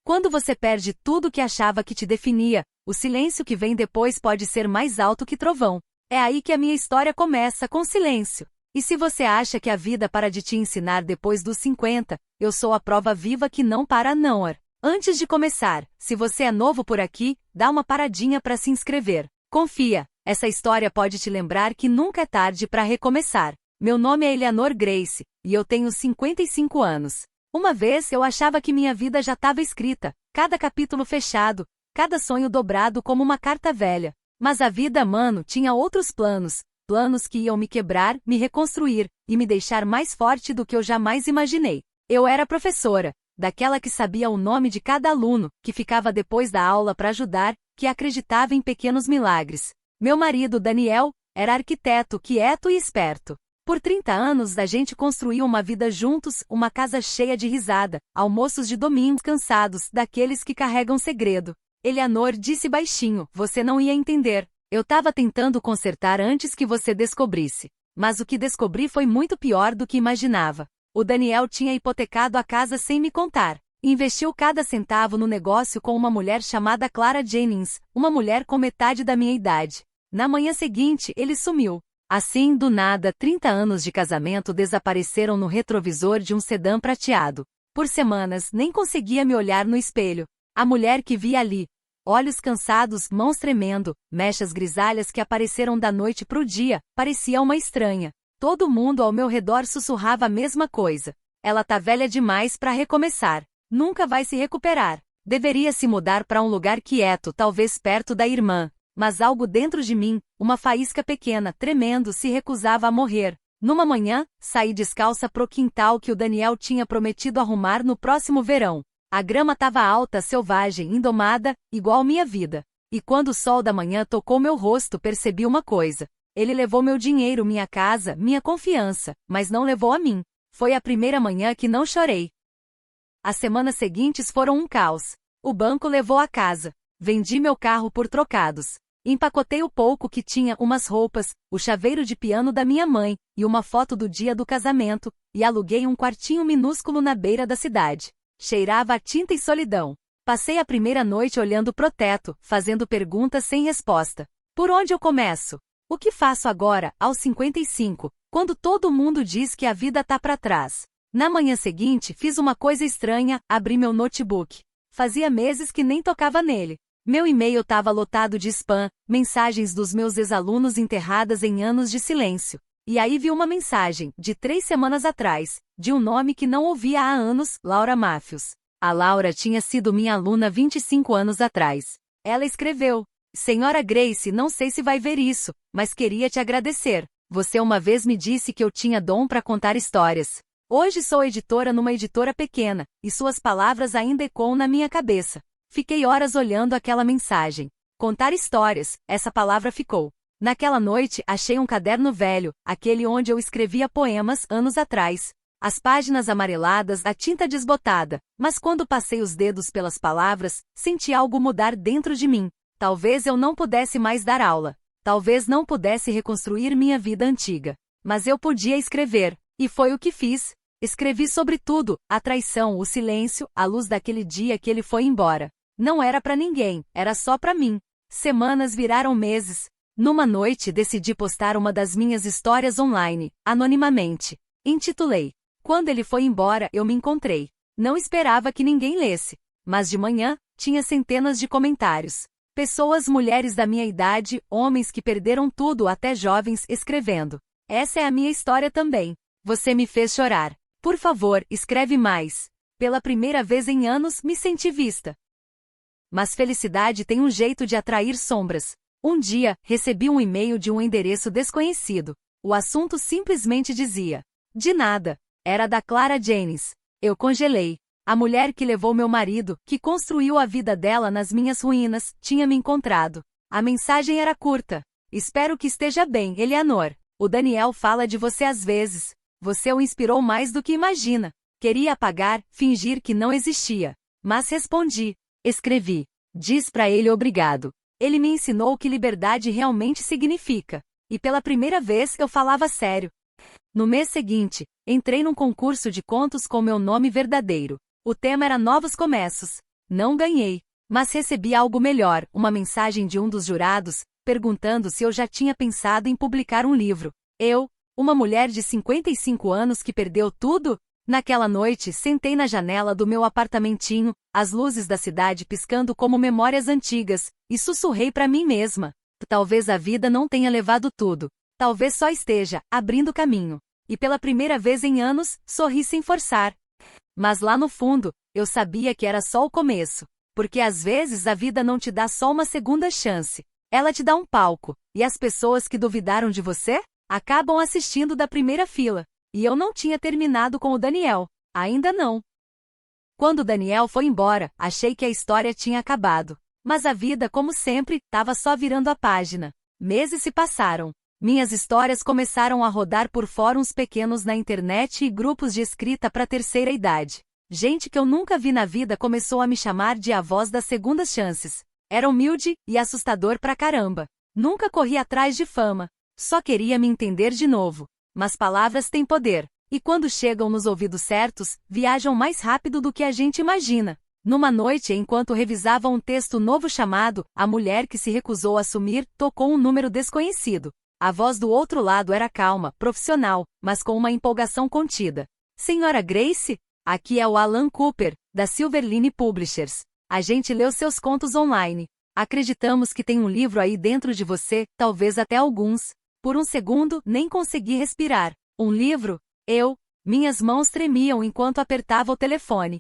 Quando você perde tudo que achava que te definia, o silêncio que vem depois pode ser mais alto que trovão. É aí que a minha história começa, com silêncio. E se você acha que a vida para de te ensinar depois dos 50, eu sou a prova viva que não para não. Antes de começar, se você é novo por aqui, dá uma paradinha para se inscrever. Confia, essa história pode te lembrar que nunca é tarde para recomeçar. Meu nome é Eleanor Grace, e eu tenho 55 anos. Uma vez eu achava que minha vida já estava escrita, cada capítulo fechado, cada sonho dobrado como uma carta velha. Mas a vida, mano, tinha outros planos. Planos que iam me quebrar, me reconstruir, e me deixar mais forte do que eu jamais imaginei. Eu era professora, daquela que sabia o nome de cada aluno, que ficava depois da aula para ajudar, que acreditava em pequenos milagres. Meu marido, Daniel, era arquiteto, quieto e esperto. Por 30 anos a gente construiu uma vida juntos, uma casa cheia de risada, almoços de domingo cansados, daqueles que carregam segredo. Eleanor disse baixinho, você não ia entender. Eu tava tentando consertar antes que você descobrisse. Mas o que descobri foi muito pior do que imaginava. O Daniel tinha hipotecado a casa sem me contar. Investiu cada centavo no negócio com uma mulher chamada Clara Jennings, uma mulher com metade da minha idade. Na manhã seguinte, ele sumiu. Assim, do nada, 30 anos de casamento desapareceram no retrovisor de um sedã prateado. Por semanas, nem conseguia me olhar no espelho. A mulher que via ali, olhos cansados, mãos tremendo, mechas grisalhas que apareceram da noite pro dia, parecia uma estranha. Todo mundo ao meu redor sussurrava a mesma coisa. Ela tá velha demais para recomeçar. Nunca vai se recuperar. Deveria se mudar para um lugar quieto, talvez perto da irmã. Mas algo dentro de mim, uma faísca pequena, tremendo, se recusava a morrer. Numa manhã, saí descalça pro quintal que o Daniel tinha prometido arrumar no próximo verão. A grama estava alta, selvagem, indomada, igual minha vida. E quando o sol da manhã tocou meu rosto, percebi uma coisa. Ele levou meu dinheiro, minha casa, minha confiança, mas não levou a mim. Foi a primeira manhã que não chorei. As semanas seguintes foram um caos. O banco levou a casa. Vendi meu carro por trocados. Empacotei o pouco que tinha, umas roupas, o chaveiro de piano da minha mãe, e uma foto do dia do casamento, e aluguei um quartinho minúsculo na beira da cidade. Cheirava a tinta e solidão. Passei a primeira noite olhando pro teto, fazendo perguntas sem resposta. Por onde eu começo? O que faço agora, aos 55, quando todo mundo diz que a vida tá pra trás? Na manhã seguinte, fiz uma coisa estranha, abri meu notebook. Fazia meses que nem tocava nele. Meu e-mail estava lotado de spam, mensagens dos meus ex-alunos enterradas em anos de silêncio. E aí vi uma mensagem, de 3 semanas atrás, de um nome que não ouvia há anos, Laura Matthews. A Laura tinha sido minha aluna 25 anos atrás. Ela escreveu: Senhora Grace, não sei se vai ver isso, mas queria te agradecer. Você uma vez me disse que eu tinha dom para contar histórias. Hoje sou editora numa editora pequena, e suas palavras ainda ecoam na minha cabeça. Fiquei horas olhando aquela mensagem. Contar histórias, essa palavra ficou. Naquela noite, achei um caderno velho, aquele onde eu escrevia poemas anos atrás. As páginas amareladas, a tinta desbotada, mas quando passei os dedos pelas palavras, senti algo mudar dentro de mim. Talvez eu não pudesse mais dar aula. Talvez não pudesse reconstruir minha vida antiga. Mas eu podia escrever, e foi o que fiz. Escrevi sobre tudo, a traição, o silêncio, a luz daquele dia que ele foi embora. Não era pra ninguém, era só pra mim. Semanas viraram meses. Numa noite decidi postar uma das minhas histórias online, anonimamente. Intitulei: Quando ele foi embora, eu me encontrei. Não esperava que ninguém lesse. Mas de manhã, tinha centenas de comentários. Pessoas, mulheres da minha idade, homens que perderam tudo, até jovens, escrevendo. Essa é a minha história também. Você me fez chorar. Por favor, escreve mais. Pela primeira vez em anos, me senti vista. Mas felicidade tem um jeito de atrair sombras. Um dia, recebi um e-mail de um endereço desconhecido. O assunto simplesmente dizia: de nada. Era da Clara Jennings. Eu congelei. A mulher que levou meu marido, que construiu a vida dela nas minhas ruínas, tinha me encontrado. A mensagem era curta. Espero que esteja bem, Eleanor. O Daniel fala de você às vezes. Você o inspirou mais do que imagina. Queria apagar, fingir que não existia. Mas respondi. Escrevi. Diz pra ele obrigado. Ele me ensinou o que liberdade realmente significa. E pela primeira vez eu falava sério. No mês seguinte, entrei num concurso de contos com meu nome verdadeiro. O tema era novos começos. Não ganhei. Mas recebi algo melhor, uma mensagem de um dos jurados, perguntando se eu já tinha pensado em publicar um livro. Eu, uma mulher de 55 anos que perdeu tudo? Naquela noite, sentei na janela do meu apartamentinho, as luzes da cidade piscando como memórias antigas, e sussurrei para mim mesma. Talvez a vida não tenha levado tudo. Talvez só esteja abrindo caminho. E pela primeira vez em anos, sorri sem forçar. Mas lá no fundo, eu sabia que era só o começo. Porque às vezes a vida não te dá só uma segunda chance. Ela te dá um palco. E as pessoas que duvidaram de você acabam assistindo da primeira fila. E eu não tinha terminado com o Daniel. Ainda não. Quando o Daniel foi embora, achei que a história tinha acabado. Mas a vida, como sempre, estava só virando a página. Meses se passaram. Minhas histórias começaram a rodar por fóruns pequenos na internet e grupos de escrita para terceira idade. Gente que eu nunca vi na vida começou a me chamar de a voz das segundas chances. Era humilde e assustador pra caramba. Nunca corri atrás de fama. Só queria me entender de novo. Mas palavras têm poder. E quando chegam nos ouvidos certos, viajam mais rápido do que a gente imagina. Numa noite, enquanto revisava um texto novo chamado A Mulher que se recusou a assumir, tocou um número desconhecido. A voz do outro lado era calma, profissional, mas com uma empolgação contida. Senhora Grace? Aqui é o Alan Cooper, da Silverline Publishers. A gente leu seus contos online. Acreditamos que tem um livro aí dentro de você, talvez até alguns. Por um segundo, nem consegui respirar. Um livro? Minhas mãos tremiam enquanto apertava o telefone.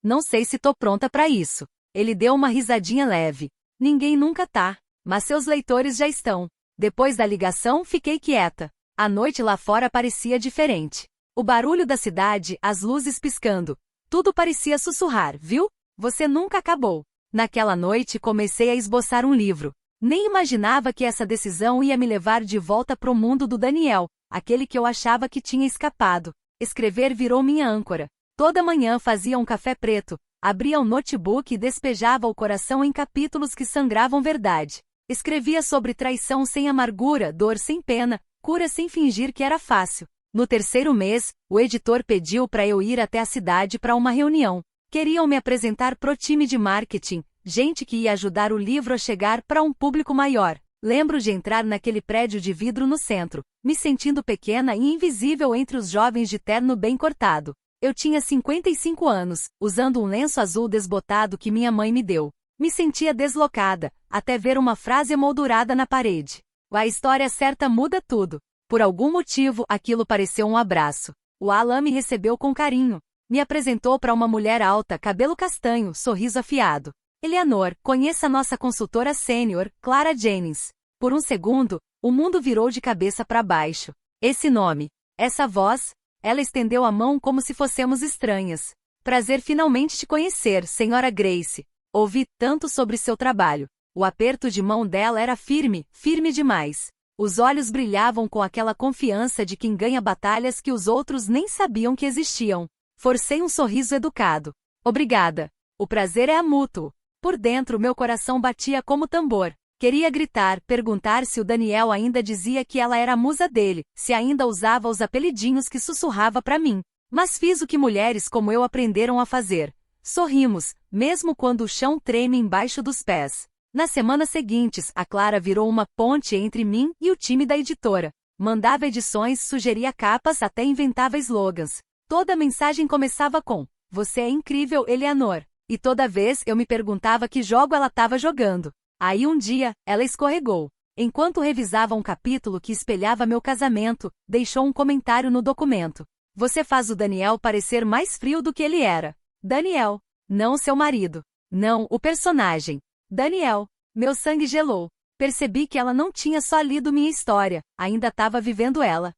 Não sei se tô pronta para isso. Ele deu uma risadinha leve. Ninguém nunca tá, mas seus leitores já estão. Depois da ligação, fiquei quieta. A noite lá fora parecia diferente. O barulho da cidade, as luzes piscando. Tudo parecia sussurrar, viu? Você nunca acabou. Naquela noite comecei a esboçar um livro. Nem imaginava que essa decisão ia me levar de volta pro mundo do Daniel, aquele que eu achava que tinha escapado. Escrever virou minha âncora. Toda manhã fazia um café preto, abria um notebook e despejava o coração em capítulos que sangravam verdade. Escrevia sobre traição sem amargura, dor sem pena, cura sem fingir que era fácil. No terceiro mês, o editor pediu para eu ir até a cidade para uma reunião. Queriam me apresentar pro time de marketing, gente que ia ajudar o livro a chegar para um público maior. Lembro de entrar naquele prédio de vidro no centro, me sentindo pequena e invisível entre os jovens de terno bem cortado. Eu tinha 55 anos, usando um lenço azul desbotado que minha mãe me deu. Me sentia deslocada, até ver uma frase emoldurada na parede. A história certa muda tudo. Por algum motivo, aquilo pareceu um abraço. O Alan me recebeu com carinho. Me apresentou para uma mulher alta, cabelo castanho, sorriso afiado. Eleanor, conheça a nossa consultora sênior, Clara Jennings. Por um segundo, o mundo virou de cabeça para baixo. Esse nome, essa voz, ela estendeu a mão como se fossemos estranhas. Prazer finalmente te conhecer, senhora Grace. Ouvi tanto sobre seu trabalho. O aperto de mão dela era firme, firme demais. Os olhos brilhavam com aquela confiança de quem ganha batalhas que os outros nem sabiam que existiam. Forcei um sorriso educado. Obrigada. O prazer é mútuo. Por dentro meu coração batia como tambor. Queria gritar, perguntar se o Daniel ainda dizia que ela era a musa dele, se ainda usava os apelidinhos que sussurrava para mim. Mas fiz o que mulheres como eu aprenderam a fazer. Sorrimos, mesmo quando o chão treme embaixo dos pés. Nas semanas seguintes, a Clara virou uma ponte entre mim e o time da editora. Mandava edições, sugeria capas, até inventava slogans. Toda mensagem começava com: "Você é incrível, Eleanor." E toda vez eu me perguntava que jogo ela estava jogando. Aí um dia, ela escorregou. Enquanto revisava um capítulo que espelhava meu casamento, deixou um comentário no documento. "Você faz o Daniel parecer mais frio do que ele era." Daniel. Não seu marido. Não, o personagem. Daniel. Meu sangue gelou. Percebi que ela não tinha só lido minha história, ainda estava vivendo ela.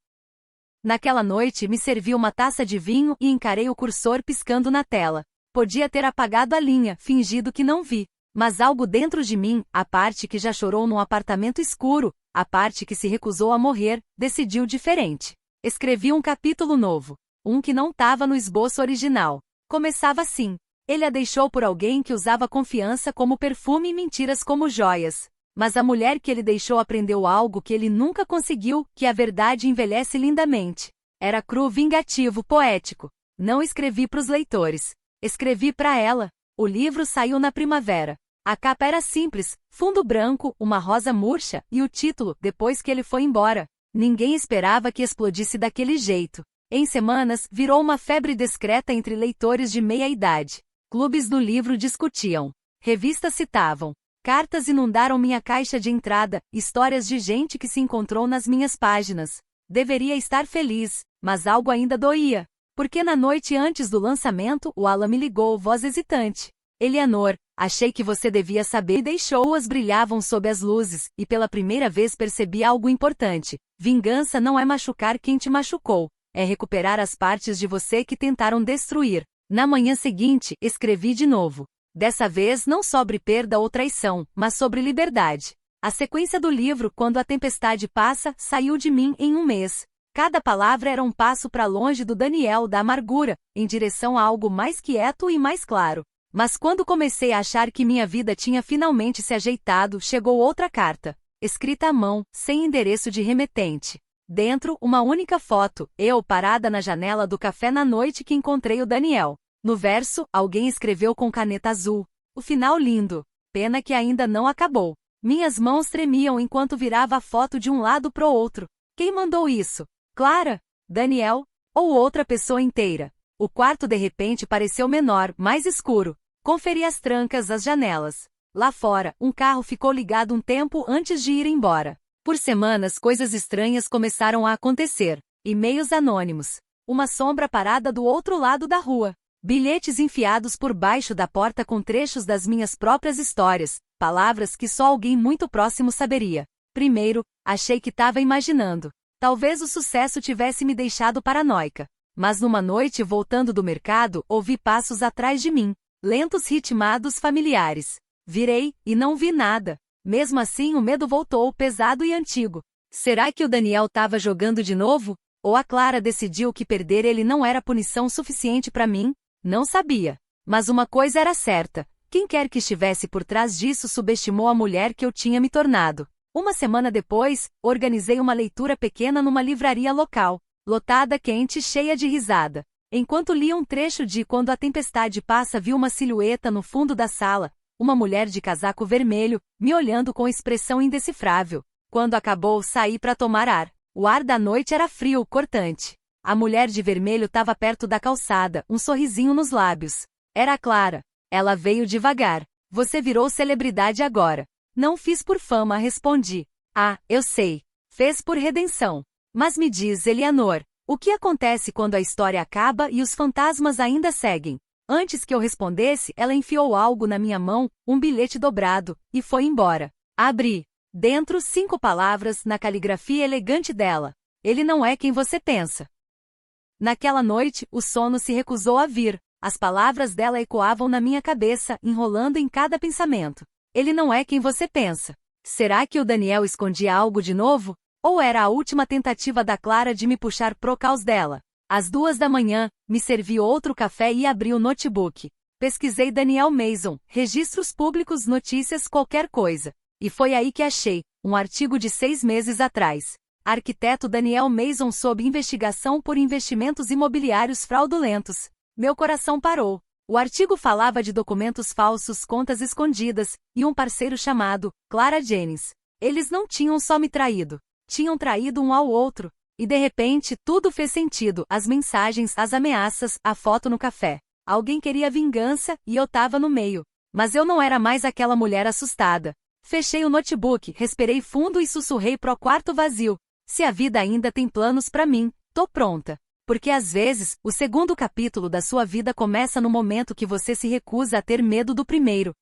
Naquela noite me servi uma taça de vinho e encarei o cursor piscando na tela. Podia ter apagado a linha, fingido que não vi. Mas algo dentro de mim, a parte que já chorou num apartamento escuro, a parte que se recusou a morrer, decidiu diferente. Escrevi um capítulo novo. Um que não estava no esboço original. Começava assim. Ele a deixou por alguém que usava confiança como perfume e mentiras como joias. Mas a mulher que ele deixou aprendeu algo que ele nunca conseguiu, que a verdade envelhece lindamente. Era cru, vingativo, poético. Não escrevi para os leitores. Escrevi para ela. O livro saiu na primavera. A capa era simples, fundo branco, uma rosa murcha, e o título, Depois que ele foi embora. Ninguém esperava que explodisse daquele jeito. Em semanas, virou uma febre discreta entre leitores de meia idade. Clubes do livro discutiam. Revistas citavam. Cartas inundaram minha caixa de entrada, histórias de gente que se encontrou nas minhas páginas. Deveria estar feliz, mas algo ainda doía. Porque na noite antes do lançamento, o Alan me ligou, voz hesitante. Eleanor, achei que você devia saber. E deixou-as brilhavam sob as luzes, e pela primeira vez percebi algo importante. Vingança não é machucar quem te machucou. É recuperar as partes de você que tentaram destruir. Na manhã seguinte, escrevi de novo. Dessa vez não sobre perda ou traição, mas sobre liberdade. A sequência do livro Quando a Tempestade Passa saiu de mim em um mês. Cada palavra era um passo para longe do Daniel da amargura, em direção a algo mais quieto e mais claro. Mas quando comecei a achar que minha vida tinha finalmente se ajeitado, chegou outra carta, escrita à mão, sem endereço de remetente. Dentro, uma única foto, eu parada na janela do café na noite que encontrei o Daniel. No verso, alguém escreveu com caneta azul. O final lindo. Pena que ainda não acabou. Minhas mãos tremiam enquanto virava a foto de um lado pro outro. Quem mandou isso? Clara? Daniel? Ou outra pessoa inteira? O quarto de repente pareceu menor, mais escuro. Conferi as trancas, as janelas. Lá fora, um carro ficou ligado um tempo antes de ir embora. Por semanas, coisas estranhas começaram a acontecer. E-mails anônimos. Uma sombra parada do outro lado da rua. Bilhetes enfiados por baixo da porta com trechos das minhas próprias histórias, palavras que só alguém muito próximo saberia. Primeiro, achei que estava imaginando. Talvez o sucesso tivesse me deixado paranoica. Mas numa noite voltando do mercado, ouvi passos atrás de mim. Lentos ritmados familiares. Virei, e não vi nada. Mesmo assim o medo voltou, pesado e antigo. Será que o Daniel estava jogando de novo? Ou a Clara decidiu que perder ele não era punição suficiente para mim? Não sabia. Mas uma coisa era certa. Quem quer que estivesse por trás disso subestimou a mulher que eu tinha me tornado. Uma semana depois, organizei uma leitura pequena numa livraria local. Lotada, quente, cheia de risada. Enquanto lia um trecho de Quando a Tempestade Passa, vi uma silhueta no fundo da sala, uma mulher de casaco vermelho, me olhando com expressão indecifrável. Quando acabou, saí para tomar ar. O ar da noite era frio, cortante. A mulher de vermelho estava perto da calçada, um sorrisinho nos lábios. Era a Clara. Ela veio devagar. Você virou celebridade agora. Não fiz por fama, respondi. Ah, eu sei. Fez por redenção. Mas me diz, Eleanor, o que acontece quando a história acaba e os fantasmas ainda seguem? Antes que eu respondesse, ela enfiou algo na minha mão, um bilhete dobrado, e foi embora. Abri. Dentro 5 palavras na caligrafia elegante dela. Ele não é quem você pensa. Naquela noite, o sono se recusou a vir. As palavras dela ecoavam na minha cabeça, enrolando em cada pensamento. Ele não é quem você pensa. Será que o Daniel escondia algo de novo? Ou era a última tentativa da Clara de me puxar pro caos dela? Às 2 da manhã, me servi outro café e abri o notebook. Pesquisei Daniel Mason, registros públicos, notícias, qualquer coisa. E foi aí que achei um artigo de 6 meses atrás. Arquiteto Daniel Mason sob investigação por investimentos imobiliários fraudulentos. Meu coração parou. O artigo falava de documentos falsos, contas escondidas, e um parceiro chamado Clara Jennings. Eles não tinham só me traído. Tinham traído um ao outro. E de repente, tudo fez sentido. As mensagens, as ameaças, a foto no café. Alguém queria vingança, e eu tava no meio. Mas eu não era mais aquela mulher assustada. Fechei o notebook, respirei fundo e sussurrei pro quarto vazio. Se a vida ainda tem planos pra mim, tô pronta. Porque às vezes, o segundo capítulo da sua vida começa no momento que você se recusa a ter medo do primeiro.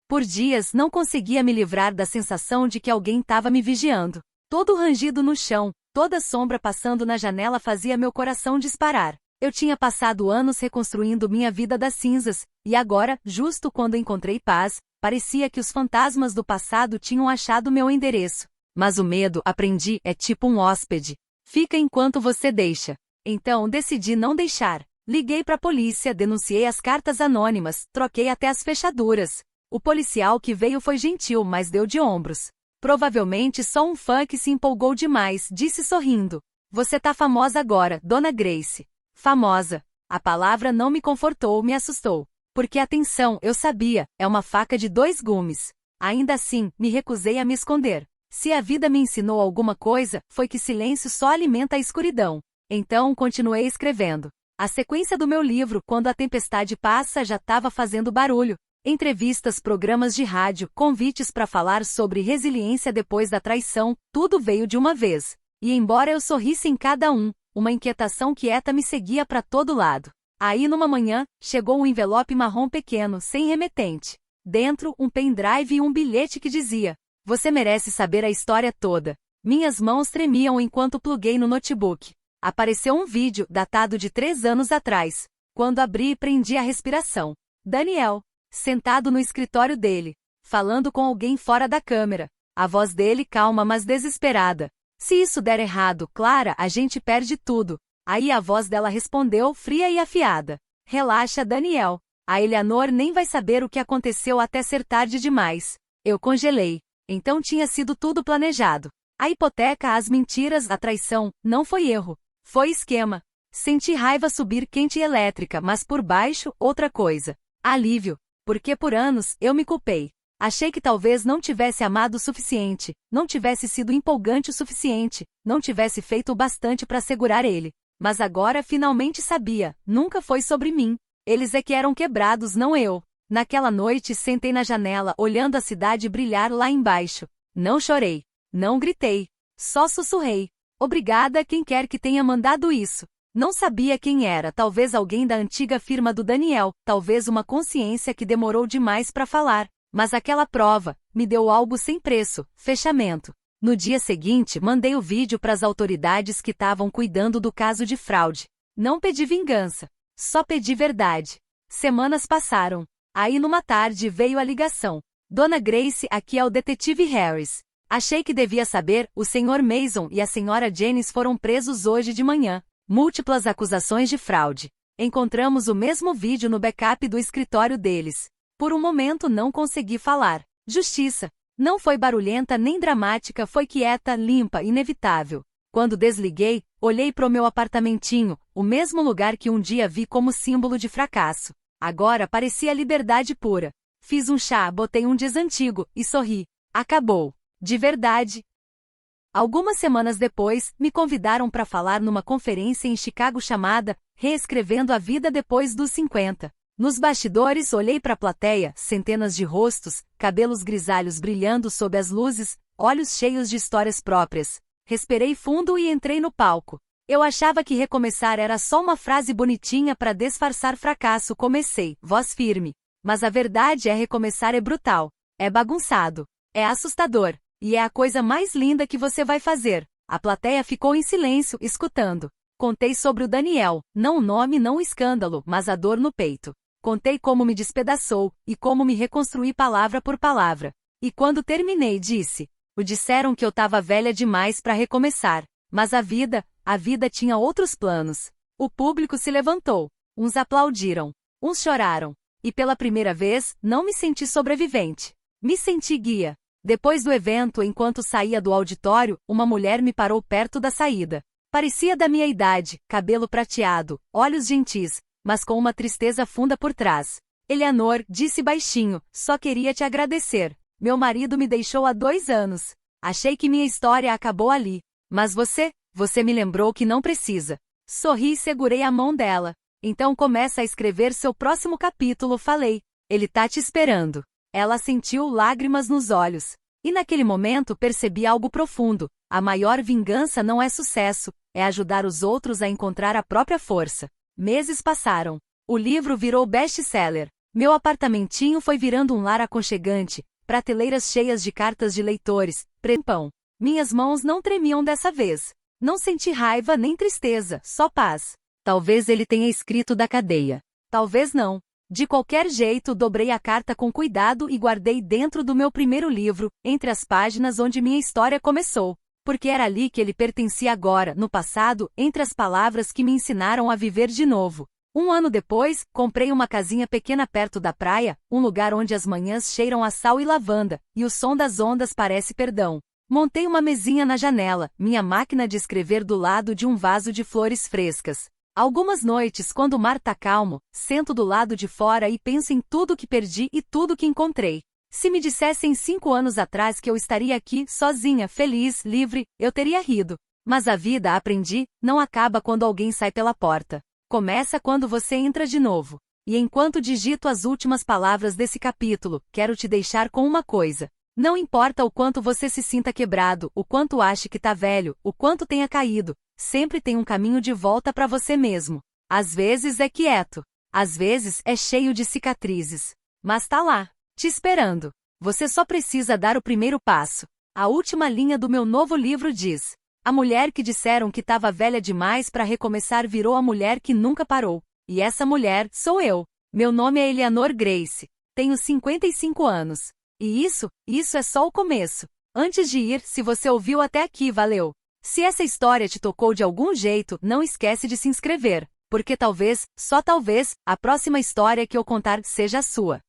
Por dias não conseguia me livrar da sensação de que alguém tava me vigiando. Todo rangido no chão, toda sombra passando na janela fazia meu coração disparar. Eu tinha passado anos reconstruindo minha vida das cinzas, e agora, justo quando encontrei paz, parecia que os fantasmas do passado tinham achado meu endereço. Mas o medo, aprendi, é tipo um hóspede. Fica enquanto você deixa. Então decidi não deixar. Liguei pra polícia, denunciei as cartas anônimas, troquei até as fechaduras. O policial que veio foi gentil, mas deu de ombros. Provavelmente só um fã que se empolgou demais, disse sorrindo. Você tá famosa agora, Dona Grace. Famosa. A palavra não me confortou, me assustou. Porque atenção, eu sabia, é uma faca de dois gumes. Ainda assim, me recusei a me esconder. Se a vida me ensinou alguma coisa, foi que silêncio só alimenta a escuridão. Então, continuei escrevendo. A sequência do meu livro, Quando a Tempestade Passa, já estava fazendo barulho. Entrevistas, programas de rádio, convites para falar sobre resiliência depois da traição, tudo veio de uma vez. E embora eu sorrisse em cada um, uma inquietação quieta me seguia para todo lado. Aí numa manhã, chegou um envelope marrom pequeno, sem remetente. Dentro, um pendrive e um bilhete que dizia: "Você merece saber a história toda." Minhas mãos tremiam enquanto pluguei no notebook. Apareceu um vídeo, datado de 3 anos atrás. Quando abri, prendi a respiração. Daniel, sentado no escritório dele, falando com alguém fora da câmera. A voz dele calma mas desesperada. "Se isso der errado, Clara, a gente perde tudo." Aí a voz dela respondeu, fria e afiada: "Relaxa, Daniel. A Eleanor nem vai saber o que aconteceu até ser tarde demais." Eu congelei. Então tinha sido tudo planejado. A hipoteca, as mentiras, a traição, não foi erro. Foi esquema. Senti raiva subir quente e elétrica, mas por baixo, outra coisa. Alívio. Porque por anos, eu me culpei. Achei que talvez não tivesse amado o suficiente, não tivesse sido empolgante o suficiente, não tivesse feito o bastante para segurar ele. Mas agora finalmente sabia, nunca foi sobre mim. Eles é que eram quebrados, não eu. Naquela noite sentei na janela, olhando a cidade brilhar lá embaixo. Não chorei. Não gritei. Só sussurrei: "Obrigada a quem quer que tenha mandado isso." Não sabia quem era, talvez alguém da antiga firma do Daniel, talvez uma consciência que demorou demais para falar. Mas aquela prova me deu algo sem preço: fechamento. No dia seguinte, mandei o vídeo para as autoridades que estavam cuidando do caso de fraude. Não pedi vingança. Só pedi verdade. Semanas passaram. Aí numa tarde veio a ligação. "Dona Grace, aqui é o detetive Harris. Achei que devia saber, o Sr. Mason e a Sra. Jennings foram presos hoje de manhã. Múltiplas acusações de fraude. Encontramos o mesmo vídeo no backup do escritório deles." Por um momento não consegui falar. Justiça. Não foi barulhenta nem dramática, foi quieta, limpa, inevitável. Quando desliguei, olhei pro meu apartamentinho, o mesmo lugar que um dia vi como símbolo de fracasso. Agora parecia liberdade pura. Fiz um chá, botei um desantigo, e sorri. Acabou. De verdade. Algumas semanas depois, me convidaram para falar numa conferência em Chicago chamada Reescrevendo a Vida Depois dos 50. Nos bastidores olhei para a plateia, centenas de rostos, cabelos grisalhos brilhando sob as luzes, olhos cheios de histórias próprias. Respirei fundo e entrei no palco. Eu achava que recomeçar era só uma frase bonitinha para disfarçar fracasso. Comecei, voz firme. Mas a verdade é recomeçar é brutal. É bagunçado. É assustador. E é a coisa mais linda que você vai fazer. A plateia ficou em silêncio, escutando. Contei sobre o Daniel, não o nome, não o escândalo, mas a dor no peito. Contei como me despedaçou, e como me reconstruí palavra por palavra. E quando terminei disse: disseram que eu estava velha demais para recomeçar. Mas a vida tinha outros planos. O público se levantou. Uns aplaudiram. Uns choraram. E pela primeira vez, não me senti sobrevivente. Me senti guia. Depois do evento, enquanto saía do auditório, uma mulher me parou perto da saída. Parecia da minha idade, cabelo prateado, olhos gentis, mas com uma tristeza funda por trás. "Eleanor", disse baixinho, "só queria te agradecer. Meu marido me deixou há 2 anos. Achei que minha história acabou ali. Mas você me lembrou que não precisa." Sorri e segurei a mão dela. "Então começa a escrever seu próximo capítulo", falei. "Ele tá te esperando." Ela sentiu lágrimas nos olhos. E naquele momento percebi algo profundo. A maior vingança não é sucesso, é ajudar os outros a encontrar a própria força. Meses passaram. O livro virou best-seller. Meu apartamentinho foi virando um lar aconchegante, prateleiras cheias de cartas de leitores, pão. Minhas mãos não tremiam dessa vez. Não senti raiva nem tristeza, só paz. Talvez ele tenha escrito da cadeia. Talvez não. De qualquer jeito, dobrei a carta com cuidado e guardei dentro do meu primeiro livro, entre as páginas onde minha história começou. Porque era ali que ele pertencia agora, no passado, entre as palavras que me ensinaram a viver de novo. 1 ano depois, comprei uma casinha pequena perto da praia, um lugar onde as manhãs cheiram a sal e lavanda, e o som das ondas parece perdão. Montei uma mesinha na janela, minha máquina de escrever do lado de um vaso de flores frescas. Algumas noites, quando o mar tá calmo, sento do lado de fora e penso em tudo que perdi e tudo que encontrei. Se me dissessem 5 anos atrás que eu estaria aqui, sozinha, feliz, livre, eu teria rido. Mas a vida, aprendi, não acaba quando alguém sai pela porta. Começa quando você entra de novo. E enquanto digito as últimas palavras desse capítulo, quero te deixar com uma coisa. Não importa o quanto você se sinta quebrado, o quanto ache que tá velho, o quanto tenha caído, sempre tem um caminho de volta para você mesmo. Às vezes é quieto, às vezes é cheio de cicatrizes, mas tá lá, te esperando. Você só precisa dar o primeiro passo. A última linha do meu novo livro diz: a mulher que disseram que estava velha demais para recomeçar virou a mulher que nunca parou. E essa mulher sou eu. Meu nome é Eleanor Grace. Tenho 55 anos. E isso é só o começo. Antes de ir, se você ouviu até aqui, valeu. Se essa história te tocou de algum jeito, não esquece de se inscrever, porque talvez, só talvez, a próxima história que eu contar seja a sua.